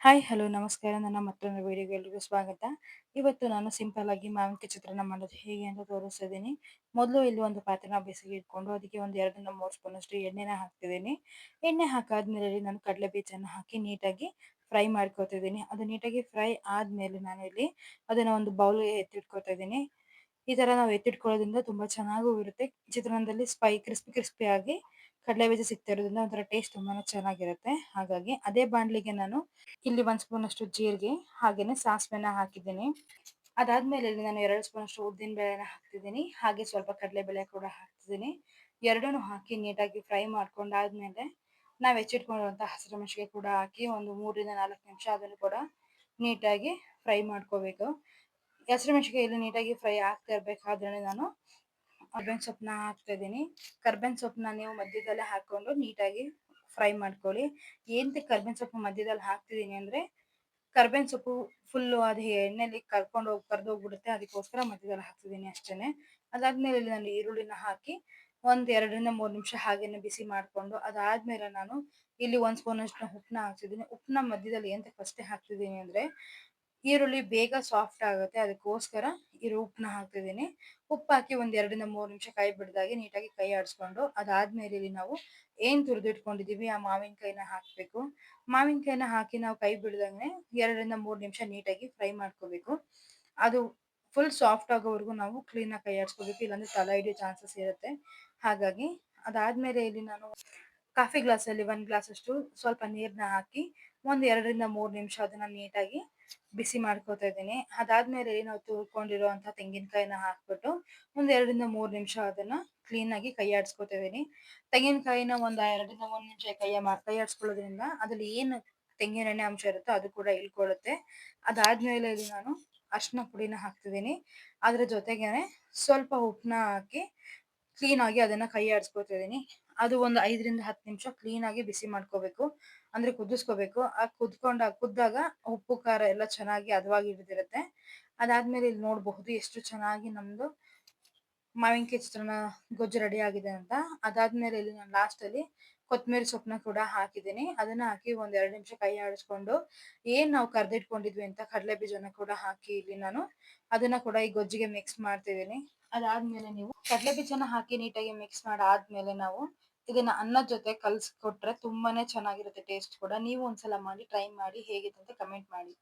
Hi hello ನಮಸ್ಕಾರ. ನನ್ನ ಮತ್ತೊಂದು ವಿಡಿಯೋಗೆ ಎಲ್ರಿಗೂ ಸ್ವಾಗತ. ಇವತ್ತು ನಾನು ಸಿಂಪಲ್ ಆಗಿ ಮಾವಿನಕಾಯಿ ಚಿತ್ರಾನ್ನ ಮಾಡೋದು ಹೇಗೆ ಅಂತ ತೋರಿಸ್ತಿದ್ದೀನಿ. ಮೊದಲು ಇಲ್ಲಿ ಒಂದು ಪಾತ್ರೆನ ಬಿಸಿಗೆ ಇಟ್ಕೊಂಡು ಅದಕ್ಕೆ ಒಂದು 2ರಿಂದ 3 ಸ್ಪೂನಷ್ಟು ಎಣ್ಣೆನ ಹಾಕ್ತಿದ್ದೀನಿ. ಎಣ್ಣೆ ಹಾಕಾದ್ಮೇಲೆ ನಾನು ಕಡಲೆ ಬೀಜನ ಹಾಕಿ ನೀಟಾಗಿ ಫ್ರೈ ಮಾಡ್ಕೊತಿದ್ದೀನಿ. ಅದು ನೀಟಾಗಿ ಫ್ರೈ ಆದ್ಮೇಲೆ ನಾನು ಇಲ್ಲಿ ಅದನ್ನ ಒಂದು ಬೌಲ್ಗೆ ಎತ್ತಿಟ್ಕೊತಾ ಇದ್ದೀನಿ. ಈ ತರ ನಾವು ಎತ್ತಿಟ್ಕೊಳ್ಳೋದ್ರಿಂದ ತುಂಬಾ ಚೆನ್ನಾಗೂ ಇರುತ್ತೆ. ಚಿತ್ರಾನ್ನದಲ್ಲಿ ಕ್ರಿಸ್ಪಿ ಕ್ರಿಸ್ಪಿ ಆಗಿ ಕಡಲೆ ಬೀಜ ಸಿಗ್ತಾ ಇರೋದ್ರಿಂದ ಒಂಥರ ಟೇಸ್ಟ್ ತುಂಬಾನೇ ಚೆನ್ನಾಗಿರುತ್ತೆ. ಹಾಗಾಗಿ ಅದೇ ಬಾಣಲಿಗೆ ನಾನು ಇಲ್ಲಿ 1 ಸ್ಪೂನ್ ಅಷ್ಟು ಜೀರಿಗೆ ಹಾಗೇನೆ ಸಾಸಿವೆನ ಹಾಕಿದ್ದೀನಿ. ಅದಾದ್ಮೇಲೆ ಇಲ್ಲಿ ನಾನು 2 ಸ್ಪೂನ್ ಅಷ್ಟು ಉದ್ದಿನ ಬೇಳೆನ ಹಾಕ್ತಿದ್ದೀನಿ. ಹಾಗೆ ಸ್ವಲ್ಪ ಕಡಲೆಬೇಳೆ ಕೂಡ ಹಾಕ್ತಿದ್ದೀನಿ. ಎರಡನ್ನೂ ಹಾಕಿ ನೀಟಾಗಿ ಫ್ರೈ ಮಾಡ್ಕೊಂಡಾದ್ಮೇಲೆ ನಾವು ಹೆಚ್ಚಿಟ್ಕೊಂಡಿರುವಂತ ಹಸಿಮೆಣಸಿನಕಾಯಿ ಕೂಡ ಹಾಕಿ ಒಂದು 3ರಿಂದ 4 ನಿಮಿಷ ಅದನ್ನು ಕೂಡ ನೀಟಾಗಿ ಫ್ರೈ ಮಾಡ್ಕೋಬೇಕು. ಹಸಿಮೆಣಸಿನಕಾಯಿ ನೀಟಾಗಿ ಫ್ರೈ ಆಗ್ತಾ ಇರ್ಬೇಕಾದ್ರೆ ನಾನು ಕರ್ಬೇವಿನ ಸೊಪ್ಪನ್ನ ಹಾಕ್ತಾ ಇದ್ದೀನಿ. ಕರ್ಬೇವಿನ ಸೊಪ್ಪನ್ನ ನೀವು ಮಧ್ಯದಲ್ಲೇ ಹಾಕೊಂಡು ನೀಟಾಗಿ ಫ್ರೈ ಮಾಡ್ಕೊಳ್ಳಿ. ಏನಕ್ಕೆ ಕರ್ಬೇವಿನ ಸೊಪ್ಪು ಮಧ್ಯದಲ್ಲಿ ಹಾಕ್ತಿದ್ದೀನಿ ಅಂದ್ರೆ ಕರ್ಬೇವಿನ ಸೊಪ್ಪು ಫುಲ್ಲು ಅದು ಎಣ್ಣೆಲಿ ಕರ್ದೋಗ್ಬಿಡುತ್ತೆ. ಅದಕ್ಕೋಸ್ಕರ ಮಧ್ಯದಲ್ಲಿ ಹಾಕ್ತಿದ್ದೀನಿ ಅಷ್ಟೇನೆ. ಅದಾದ್ಮೇಲೆ ಇಲ್ಲಿ ನಾನು ಈರುಳ್ಳಿನ ಹಾಕಿ ಒಂದ್ 2ರಿಂದ 3 ನಿಮಿಷ ಹಾಗೇನೆ ಬಿಸಿ ಮಾಡ್ಕೊಂಡು ಅದಾದ್ಮೇಲೆ ನಾನು ಇಲ್ಲಿ 1 ಸ್ಪೂನ್ ಅಷ್ಟು ಉಪ್ಪನ್ನ ಹಾಕ್ತಿದ್ದೀನಿ. ಉಪ್ಪನ್ನ ಮಧ್ಯದಲ್ಲಿ ಎಂತ ಫಸ್ಟೇ ಹಾಕ್ತಿದ್ದೀನಿ ಅಂದ್ರೆ ಈರುಳ್ಳಿ ಬೇಗ ಸಾಫ್ಟ್ ಆಗುತ್ತೆ. ಅದಕ್ಕೋಸ್ಕರ ಉಪ್ಪನ್ನ ಹಾಕ್ತಿದ್ದೀನಿ. ಉಪ್ಪು ಹಾಕಿ ಒಂದ್ 2ರಿಂದ 3 ನಿಮಿಷ ಕೈ ಬಿಡ್ದಾಗೆ ನೀಟಾಗಿ ಕೈ ಆಡಿಸ್ಕೊಂಡು ಅದಾದ್ಮೇಲೆ ಇಲ್ಲಿ ನಾವು ಏನ್ ತುರಿದಿಟ್ಕೊಂಡಿದೀವಿ ಆ ಮಾವಿನಕಾಯಿನ ಹಾಕ್ಬೇಕು. ಮಾವಿನಕಾಯಿನ ಹಾಕಿ ನಾವು ಕೈ ಬಿಡ್ದಂಗೆ 2ರಿಂದ 3 ನಿಮಿಷ ನೀಟಾಗಿ ಫ್ರೈ ಮಾಡ್ಕೋಬೇಕು. ಅದು ಫುಲ್ ಸಾಫ್ಟ್ ಆಗೋವರೆಗೂ ನಾವು ಕ್ಲೀನಾಗಿ ಕೈ ಆಡಿಸ್ಕೋಬೇಕು. ಇಲ್ಲಾಂದ್ರೆ ತಳ ಹಿಡಿಯೋ ಚಾನ್ಸಸ್ ಇರುತ್ತೆ. ಹಾಗಾಗಿ ಅದಾದ್ಮೇಲೆ ಇಲ್ಲಿ ನಾನು ಕಾಫಿ ಗ್ಲಾಸಲ್ಲಿ 1 ಗ್ಲಾಸ್ ಅಷ್ಟು ಸ್ವಲ್ಪ ನೀರನ್ನ ಹಾಕಿ ಒಂದ್ 2ರಿಂದ 3 ನಿಮಿಷ ಅದನ್ನ ನೀಟಾಗಿ ಬಿಸಿ ಮಾಡ್ಕೊತಾ ಇದ್ದೀನಿ. ಅದಾದ್ಮೇಲೆ ನಾವು ತುರ್ಕೊಂಡಿರುವಂತ ತೆಂಗಿನಕಾಯಿನ ಹಾಕ್ಬಿಟ್ಟು ಒಂದ್ 2ರಿಂದ 3 ನಿಮಿಷ ಅದನ್ನ ಕ್ಲೀನ್ ಆಗಿ ಕೈ ಆಡಿಸ್ಕೊತಾ ಇದ್ದೀನಿ. ತೆಂಗಿನಕಾಯಿನ ಒಂದ್ 2ರಿಂದ 1 ನಿಮಿಷ ಕೈ ಆಡಿಸ್ಕೊಳ್ಳೋದ್ರಿಂದ ಅದ್ರಲ್ಲಿ ಏನು ತೆಂಗಿನೆಣ್ಣೆ ಅಂಶ ಇರುತ್ತೋ ಅದು ಕೂಡ ಇಳ್ಕೊಳ್ಳುತ್ತೆ. ಅದಾದ್ಮೇಲೆ ಇಲ್ಲಿ ನಾನು ಅರಿಶಿನ ಪುಡಿನ ಹಾಕ್ತಿದ್ದೀನಿ. ಅದ್ರ ಜೊತೆಗೇನೆ ಸ್ವಲ್ಪ ಉಪ್ಪನ್ನ ಹಾಕಿ ಕ್ಲೀನ್ ಆಗಿ ಅದನ್ನ ಕೈ ಆಡಿಸ್ಕೊತಾ ಇದ್ದೀನಿ. ಅದು ಒಂದು 5ರಿಂದ 10 ನಿಮಿಷ ಕ್ಲೀನ್ ಆಗಿ ಬಿಸಿ ಮಾಡ್ಕೋಬೇಕು. ಅಂದ್ರೆ ಕುದಿಸ್ಕೋಬೇಕು. ಕುದ್ದಾಗ ಉಪ್ಪು ಖಾರ ಎಲ್ಲ ಚೆನ್ನಾಗಿ ಹದವಾಗಿ ಹಿಡಿದಿರುತ್ತೆ. ಅದಾದ್ಮೇಲೆ ಇಲ್ಲಿ ನೋಡಬಹುದು ಎಷ್ಟು ಚೆನ್ನಾಗಿ ನಮ್ದು ಮಾವಿನಕಾಯಿ ಚಿತ್ರಾನ್ನ ಗೊಜ್ಜು ರೆಡಿ ಆಗಿದೆ ಅಂತ. ಅದಾದ್ಮೇಲೆ ಇಲ್ಲಿ ನಾನು ಲಾಸ್ಟ್ ಅಲ್ಲಿ ಕೊತ್ತಂಬರಿ ಸೊಪ್ಪನ್ನ ಕೂಡ ಹಾಕಿದ್ದೀನಿ. ಅದನ್ನ ಹಾಕಿ ಒಂದ್ 2 ನಿಮಿಷ ಕೈ ಆಡಿಸ್ಕೊಂಡು ಏನ್ ನಾವು ಕರ್ದಿಟ್ಕೊಂಡಿದ್ವಿ ಅಂತ ಕಡಲೆ ಬೀಜನ ಕೂಡ ಹಾಕಿ ಇಲ್ಲಿ ನಾನು ಅದನ್ನ ಕೂಡ ಈ ಗೊಜ್ಜಿಗೆ ಮಿಕ್ಸ್ ಮಾಡ್ತಿದ್ದೀನಿ. ಅದಾದ್ಮೇಲೆ ನೀವು ಕಡಲೆ ಬೀಜನ ಹಾಕಿ ನೀಟಾಗಿ ಮಿಕ್ಸ್ ಮಾಡಾದ್ಮೇಲೆ ನಾವು ಇದನ್ನ ಅನ್ನದ ಜೊತೆ ಕಲ್ಸ್ಕೊಟ್ರೆ ತುಂಬಾನೇ ಚೆನ್ನಾಗಿರುತ್ತೆ ಟೇಸ್ಟ್ ಕೂಡ. ನೀವು ಒಂದ್ಸಲ ಮಾಡಿ ಟ್ರೈ ಮಾಡಿ ಹೇಗಿದೆ ಅಂತ ಕಮೆಂಟ್ ಮಾಡಿ.